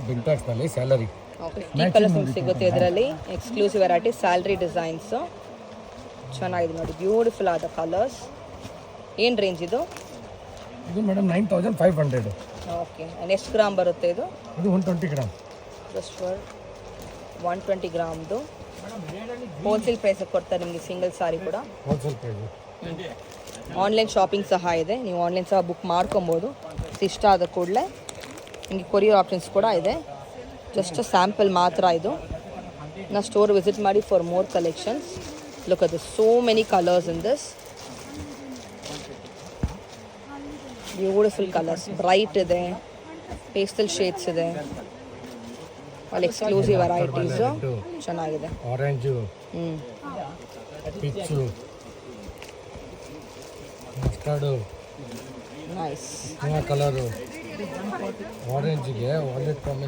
Big ಟ್ಯಾಕ್ಸ್ನಲ್ಲಿ salary. Okay, 50 colours ನಿಮ್ಗೆ ಸಿಗುತ್ತೆ ಇದರಲ್ಲಿ. ಎಕ್ಸ್ಕ್ಲೂಸಿವ್ ವೆರೈಟಿ ಸ್ಯಾಲ್ರಿ ಡಿಸೈನ್ಸು ಚೆನ್ನಾಗಿದೆ ನೋಡಿ, ಬ್ಯೂಟಿಫುಲ್ ಆದ ಕಲರ್ಸ್. ಏನು ರೇಂಜ್ ಇದು? ಇದು ಮೇಡಮ್ 9500. ಓಕೆ, ಎಷ್ಟು ಗ್ರಾಮ್ ಬರುತ್ತೆ ಇದು? ಇದು 120 ಗ್ರಾಮ್. ಜಸ್ಟ್ ಫಾರ್ 120 ಗ್ರಾಮ್ದು ಹೋಲ್ಸೇಲ್ ಪ್ರೈಸಿಗೆ ಕೊಡ್ತಾರೆ ನಿಮಗೆ ಸಿಂಗಲ್ ಸಾರಿ ಕೂಡ. Wholesale price. ಆನ್ಲೈನ್ ಶಾಪಿಂಗ್ ಸಹ ಇದೆ, ನೀವು ಆನ್ಲೈನ್ ಸಹ ಬುಕ್ ಮಾಡ್ಕೊಬೋದು. ಇಷ್ಟ ಆದ ಕೂಡಲೇ ನಿಮಗೆ ಕೊರಿಯರ್ ಆಪ್ಷನ್ಸ್ ಕೂಡ ಇದೆ. ಜಸ್ಟ್ ಸ್ಯಾಂಪಲ್ ಮಾತ್ರ ಇದು. ನಾ ಸ್ಟೋರ್ ವಿಸಿಟ್ ಮಾಡಿ for more collections. Look at this, so many colours in this. Beautiful colours, bright ಇದೆ, ಪೇಸ್ಟಲ್ ಶೇಡ್ಸ್ ಇದೆ, ಅಲ್ಲಿ ಎಕ್ಸ್ಕ್ಲೂಸಿವ್ ವೆರೈಟೀಸು ಚೆನ್ನಾಗಿದೆ. Orange, peach, mustard, nice colour, ಆರೆಂಜಿಗೆ ವಾಲೆಟ್ ಕಾಂಬಿನೇಷನ್.